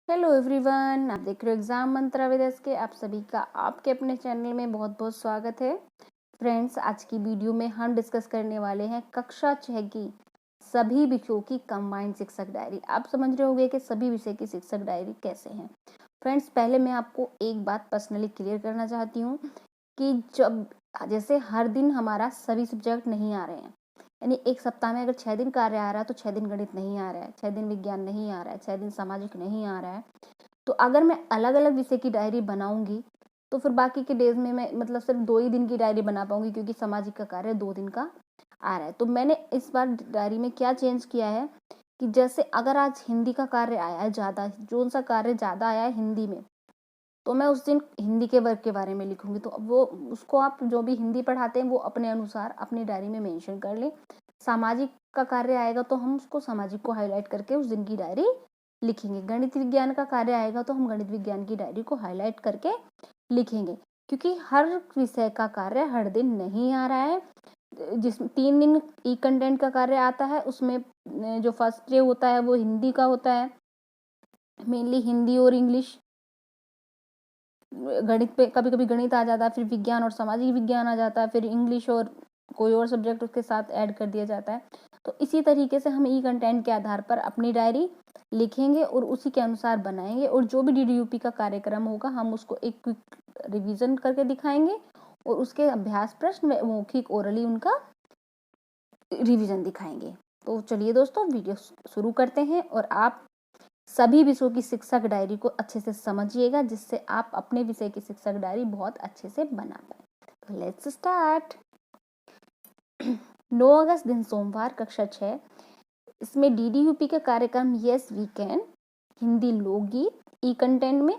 Hello everyone, आप देख रहे हो एग्जाम मंत्रा विद एस के। आप सभी का आपके अपने चैनल में बहुत बहुत स्वागत है। फ्रेंड्स, आज की वीडियो में हम डिस्कस करने वाले हैं कक्षा 6 की सभी विषयों की कंबाइंड शिक्षक डायरी। आप समझ रहे होंगे कि सभी विषय की शिक्षक डायरी कैसे हैं। फ्रेंड्स, पहले मैं आपको एक बात पर्सनली क्लियर करना चाहती हूँ कि जब जैसे हर दिन हमारा सभी सब्जेक्ट नहीं आ रहे हैं, यानी एक सप्ताह में अगर 6 दिन कार्य आ रहा है तो 6 दिन गणित नहीं आ रहा है, 6 दिन विज्ञान नहीं आ रहा है, 6 दिन सामाजिक नहीं आ रहा है, तो अगर मैं अलग अलग विषय की डायरी बनाऊंगी तो फिर बाकी के डेज में मैं मतलब सिर्फ 2 ही दिन की डायरी बना पाऊंगी, क्योंकि सामाजिक का कार्य 2 दिन का आ रहा है। तो मैंने इस बार डायरी में क्या चेंज किया है कि जैसे अगर आज हिंदी का कार्य आया है ज़्यादा, जो सा कार्य ज़्यादा आया है हिंदी में, तो मैं उस दिन हिंदी के वर्ग के बारे में लिखूंगी। तो वो उसको आप जो भी हिंदी पढ़ाते हैं वो अपने अनुसार अपनी डायरी में मेंशन कर लें। सामाजिक का कार्य आएगा तो हम उसको सामाजिक को हाईलाइट करके उस दिन की डायरी लिखेंगे। गणित विज्ञान का कार्य आएगा तो हम गणित विज्ञान की डायरी को हाईलाइट करके लिखेंगे, क्योंकि हर विषय का कार्य हर दिन नहीं आ रहा है। जिसमें 3 दिन ई कंटेंट का कार्य आता है, उसमें जो फर्स्ट डे होता है वो हिंदी का होता है, मेनली हिंदी और इंग्लिश। गणित पे कभी कभी गणित आ जाता है, फिर विज्ञान और सामाजिक विज्ञान आ जाता है, फिर इंग्लिश और कोई और सब्जेक्ट उसके साथ ऐड कर दिया जाता है। तो इसी तरीके से हम ई कंटेंट के आधार पर अपनी डायरी लिखेंगे और उसी के अनुसार बनाएंगे, और जो भी डीडीयूपी का कार्यक्रम होगा हम उसको एक क्विक रिवीजन करके दिखाएंगे और उसके अभ्यास प्रश्न मौखिक ओरली उनका रिवीजन दिखाएंगे। तो चलिए दोस्तों, वीडियो शुरू करते हैं और आप सभी विषयों की शिक्षक डायरी को अच्छे से समझिएगा, जिससे आप अपने विषय की शिक्षक डायरी बहुत अच्छे से बना पाए। तो लेट्स स्टार्ट। 9 अगस्त दिन सोमवार, कक्षा 6। इसमें डीडीयूपी का कार्यक्रम यस वी कैन, हिंदी लोकगीत, ई कंटेंट में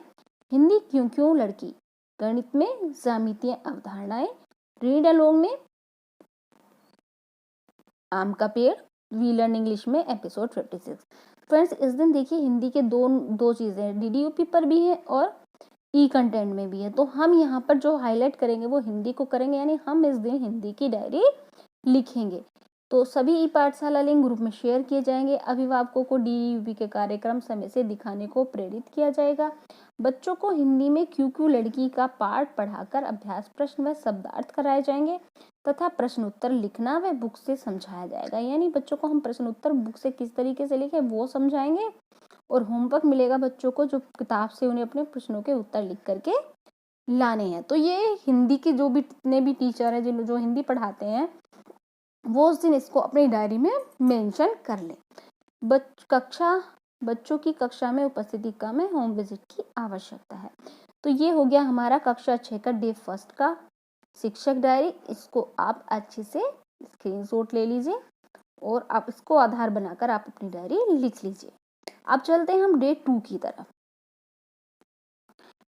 हिंदी क्यों क्यों लड़की, गणित में ज्यामितीय अवधारणाएं, रीड अलोंग में आम का पेड़, वी लर्न इंग्लिश में एपिसोड 56। फ्रेंड्स, इस दिन देखिए हिंदी के दो चीजें डीडीयूपी पर भी है और ई कंटेंट में भी है। तो हम यहाँ पर जो हाईलाइट करेंगे वो हिंदी को करेंगे, यानी हम इस दिन हिंदी की डायरी लिखेंगे। तो सभी ई पाठशाला लिंक ग्रुप में शेयर किए जाएंगे। अभिभावकों को डीडीयूपी के कार्यक्रम समय से दिखाने को प्रेरित किया जाएगा। बच्चों को हिंदी में क्यों क्यों लड़की का पाठ पढ़ाकर अभ्यास प्रश्न व शब्दार्थ कराए जाएंगे तथा प्रश्न उत्तर लिखना व बुक से समझाया जाएगा। यानी बच्चों को हम प्रश्न उत्तर बुक से किस तरीके से लिखे वो समझाएंगे, और होमवर्क मिलेगा बच्चों को जो किताब से उन्हें अपने प्रश्नों के उत्तर लिख करके लाने हैं। तो ये हिंदी के जो भी जितने भी टीचर हैं जिन जो हिंदी पढ़ाते हैं वो उस दिन इसको अपनी डायरी में मेंशन कर लें। बच्चों की कक्षा में उपस्थिति कम है, होम विजिट की आवश्यकता है। तो ये हो गया हमारा कक्षा 6 का डे फर्स्ट का शिक्षक डायरी। इसको आप अच्छे से स्क्रीनशॉट ले लीजिए और आप इसको आधार बनाकर आप अपनी डायरी लिख लीजिए। अब चलते हैं हम डे 2 की तरफ।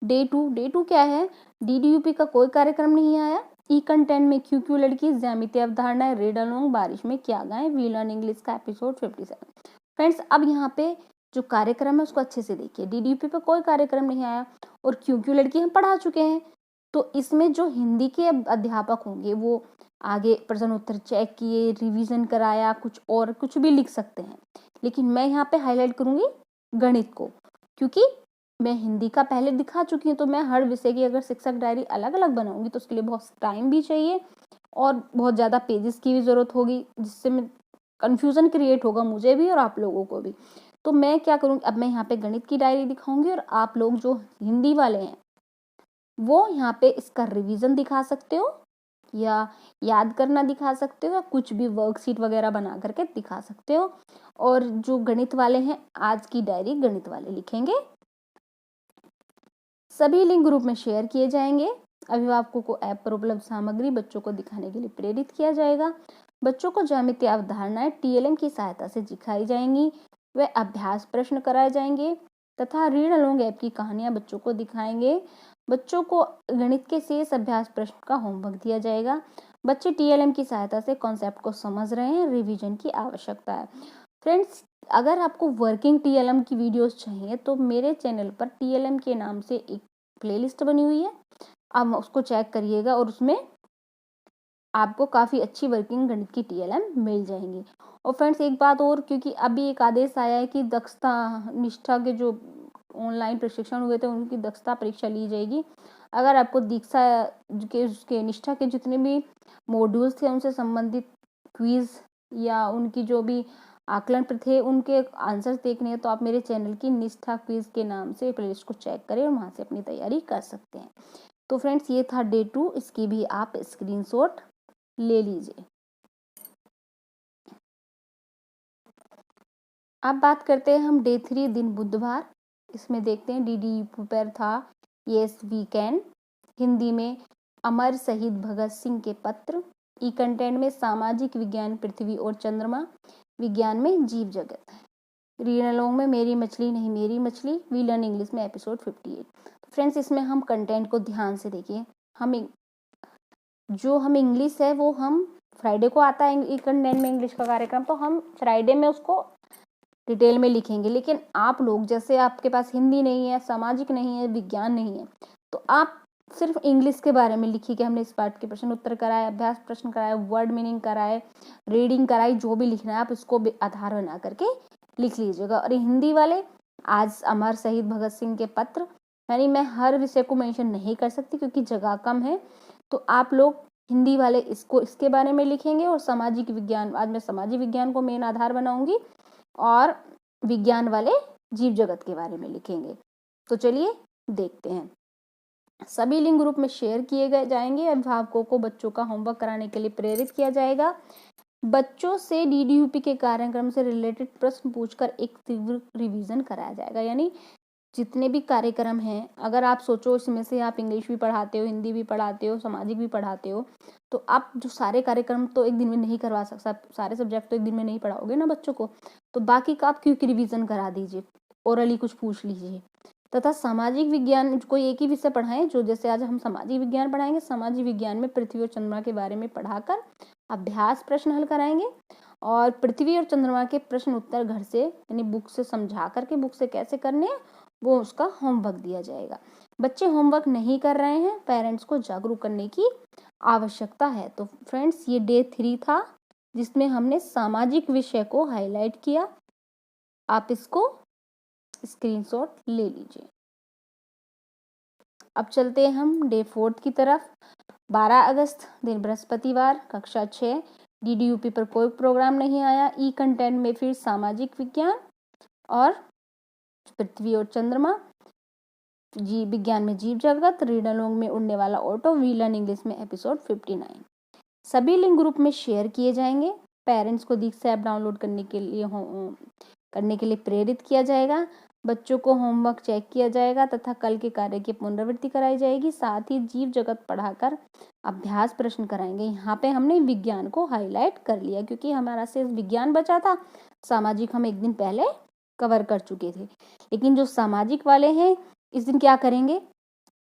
डे टू क्या है? डीडीयूपी का कोई कार्यक्रम नहीं आया। ई कंटेंट में क्यों क्यों लड़की, ज्यामितीय अवधारणाएं, रीड अलोंग, बारिश में क्या गाएं, वी लर्न इंग्लिश का एपिसोड 57। फ्रेंड्स, अब यहाँ पे जो कार्यक्रम है उसको अच्छे से देखिए। डीडीयूपी पे कोई कार्यक्रम नहीं आया और क्यों क्यों लड़की हम पढ़ा चुके हैं। तो इसमें जो हिंदी के अध्यापक होंगे वो आगे प्रश्न उत्तर चेक किए, रिवीजन कराया, कुछ और कुछ भी लिख सकते हैं, लेकिन मैं यहाँ पे हाईलाइट करूंगी गणित को, क्योंकि मैं हिंदी का पहले दिखा चुकी हूँ। तो मैं हर विषय की अगर शिक्षक डायरी अलग अलग बनाऊंगी तो उसके लिए बहुत टाइम भी चाहिए और बहुत ज़्यादा पेजेस की भी ज़रूरत होगी, जिससे मैं कन्फ्यूज़न क्रिएट होगा मुझे भी और आप लोगों को भी। तो मैं क्या करूँगी, अब मैं यहाँ पे गणित की डायरी दिखाऊंगी और आप लोग जो हिंदी वाले हैं वो यहाँ पे इसका रिवीजन दिखा सकते हो या याद करना दिखा सकते हो या कुछ भी वर्कशीट वगैरह बना करके दिखा सकते हो। और जो गणित वाले हैं आज की डायरी गणित वाले लिखेंगे। सभी लिंक ग्रुप में शेयर किए जाएंगे। अभिभावकों को ऐप पर उपलब्ध सामग्री बच्चों को दिखाने के लिए प्रेरित किया जाएगा। बच्चों को ज्यामितीय अवधारणाएं टीएलएम की सहायता से दिखाई जाएंगी। वे अभ्यास प्रश्न कराए जाएंगे तथा रीड अलोंग ऐप की कहानियां बच्चों को दिखाएंगे। बच्चों को गणित के शेष अभ्यास प्रश्न का होमवर्क दिया जाएगा। बच्चे टीएलएम की सहायता से कॉन्सेप्ट को समझ रहे हैं, रिवीजन की आवश्यकता है। फ्रेंड्स, अगर आपको वर्किंग टीएलएम की वीडियोस चाहिए तो मेरे चैनल पर टीएलएम के नाम से एक प्लेलिस्ट बनी हुई है, आप उसको चेक करिएगा और उसमें आपको काफ़ी अच्छी वर्किंग गणित की टीएलएम मिल जाएंगी। और फ्रेंड्स, एक बात और, क्योंकि अभी एक आदेश आया है कि दक्षता निष्ठा के जो ऑनलाइन प्रशिक्षण हुए थे उनकी दक्षता परीक्षा ली जाएगी। अगर आपको दीक्षा के उसके निष्ठा के जितने भी मॉड्यूल्स थे उनसे संबंधित क्विज या उनकी जो भी आकलन पर थे उनके आंसर्स देखने हैं तो आप मेरे चैनल की निष्ठा क्विज के नाम से प्लेलिस्ट को चेक करें और वहाँ से अपनी तैयारी कर सकते हैं। तो फ्रेंड्स ये था डे 2, इसकी भी आप स्क्रीनशॉट ले लीजिए। अब बात करते हैं हम डे 3 दिन बुधवार। इसमें देखते हैं DDU पर था यस वी कैन, हिंदी में अमर शहीद भगत सिंह के पत्र, ई कंटेंट में सामाजिक विज्ञान पृथ्वी और चंद्रमा, विज्ञान में जीव जगत, रीड अलोंग में मेरी मछली नहीं मेरी मछली, वी लर्न इंग्लिश में एपिसोड 58। तो फ्रेंड्स इसमें हम कंटेंट को ध्यान से देखिए। हम इंग्लिश है वो हम फ्राइडे को आता है ई कंटेंट में इंग्लिश का कार्यक्रम, तो हम फ्राइडे में उसको डिटेल में लिखेंगे। लेकिन आप लोग जैसे आपके पास हिंदी नहीं है, सामाजिक नहीं है, विज्ञान नहीं है, तो आप सिर्फ इंग्लिश के बारे में लिखिए कि हमने इस पार्ट के प्रश्न उत्तर कराए, अभ्यास प्रश्न कराए, वर्ड मीनिंग कराए, रीडिंग कराई, जो भी लिखना है आप इसको आधार बना करके लिख लीजिएगा। और हिंदी वाले आज अमर शहीद भगत सिंह के पत्र, यानी मैं हर विषय को मेंशन नहीं कर सकती क्योंकि जगह कम है, तो आप लोग हिंदी वाले इसके बारे में लिखेंगे। और सामाजिक विज्ञान, आज मैं सामाजिक विज्ञान को मेन आधार बनाऊंगी और विज्ञान वाले जीव जगत के बारे में लिखेंगे। तो चलिए देखते हैं। सभी लिंक ग्रुप में शेयर किए जाएंगे। अभिभावकों को बच्चों का होमवर्क कराने के लिए प्रेरित किया जाएगा। बच्चों से DDUP के कार्यक्रम से रिलेटेड प्रश्न पूछकर एक तीव्र रिवीजन कराया जाएगा। यानी जितने भी कार्यक्रम हैं, अगर आप सोचो इसमें से आप इंग्लिश भी पढ़ाते हो, हिंदी भी पढ़ाते हो, सामाजिक भी पढ़ाते हो, तो आप जो सारे कार्यक्रम तो एक दिन में नहीं करवा सकते, सारे सब्जेक्ट तो एक दिन में नहीं पढ़ाओगे ना बच्चों को, तो बाकी का आप क्विक रिवीजन करा दीजिए, ओरली कुछ पूछ लीजिए। तथा सामाजिक विज्ञान कोई एक ही विषय पढ़ाएं, जो जैसे आज हम सामाजिक विज्ञान पढ़ाएंगे, सामाजिक विज्ञान में पृथ्वी और चंद्रमा के बारे में पढ़ाकर अभ्यास प्रश्न हल कराएंगे। और पृथ्वी और चंद्रमा के प्रश्न उत्तर घर से यानी बुक से समझा करके, बुक से कैसे करने हैं वो उसका होमवर्क दिया जाएगा। बच्चे होमवर्क नहीं कर रहे हैं, पेरेंट्स को जागरूक करने की आवश्यकता है। तो फ्रेंड्स ये डे 3 था जिसमें हमने सामाजिक विषय को हाईलाइट किया। आप इसको स्क्रीनशॉट ले लीजिए। अब चलते हैं हम डे 4 की तरफ। 12 अगस्त दिन बृहस्पतिवार, कक्षा 6, DDUP पर कोई प्रोग्राम नहीं आया। ई कंटेंट में फिर सामाजिक विज्ञान और पृथ्वी और चंद्रमा, जी विज्ञान में जीव जगत, रीड अलोंग में उड़ने वाला ऑटो, वी लर्न इंग्लिश में एपिसोड 59। सभी लिंक ग्रुप में शेयर किए जाएंगे। पेरेंट्स को दीक्षा ऐप डाउनलोड करने के लिए प्रेरित किया जाएगा। बच्चों को होमवर्क चेक किया जाएगा तथा कल के कार्य की पुनरावृत्ति कराई जाएगी। साथ ही जीव जगत पढ़ाकर अभ्यास प्रश्न कराएंगे। यहाँ पे हमने विज्ञान को हाईलाइट कर लिया क्योंकि हमारा सिर्फ विज्ञान बचा था, सामाजिक हम एक दिन पहले कवर कर चुके थे। लेकिन जो सामाजिक वाले हैं इस दिन क्या करेंगे,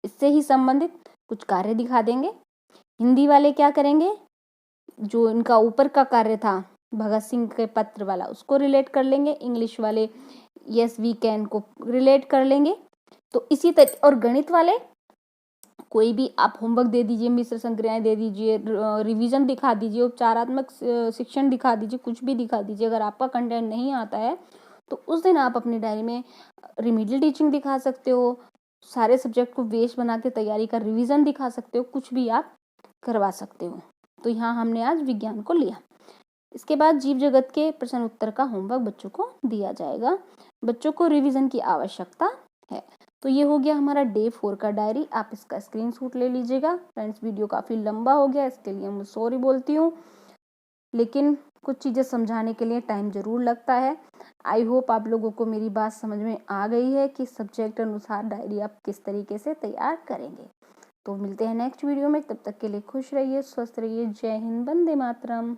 इससे ही संबंधित कुछ कार्य दिखा देंगे। हिंदी वाले क्या करेंगे, जो इनका ऊपर का कार्य था भगत सिंह के पत्र वाला उसको रिलेट कर लेंगे। इंग्लिश वाले यस वी कैन को रिलेट कर लेंगे। तो इसी तरह और गणित वाले कोई भी आप होमवर्क दे दीजिए, मिश्र संक्रियाएं दे दीजिए, रिवीजन दिखा दीजिए, उपचारात्मक शिक्षण दिखा दीजिए, कुछ भी दिखा दीजिए। अगर आपका कंटेंट नहीं आता है तो उस दिन आप अपनी डायरी में रिमीडियल टीचिंग दिखा सकते हो, सारे सब्जेक्ट को बेस बना के तैयारी का रिवीजन दिखा सकते हो, कुछ भी आप करवा सकते हो। तो यहाँ हमने आज विज्ञान को लिया। इसके बाद जीव जगत के प्रश्न उत्तर का होमवर्क बच्चों को दिया जाएगा। बच्चों को रिवीजन की आवश्यकता है। तो ये हो गया हमारा डे 4 का डायरी। आप इसका स्क्रीनशॉट ले लीजिएगा। फ्रेंड्स वीडियो काफ़ी लंबा हो गया, इसके लिए मैं सॉरी बोलती हूँ, लेकिन कुछ चीज़ें समझाने के लिए टाइम ज़रूर लगता है। आई होप आप लोगों को मेरी बात समझ में आ गई है कि सब्जेक्ट अनुसार डायरी आप किस तरीके से तैयार करेंगे। तो मिलते हैं नेक्स्ट वीडियो में, तब तक के लिए खुश रहिए, स्वस्थ रहिए। जय हिंद, वंदे मातरम।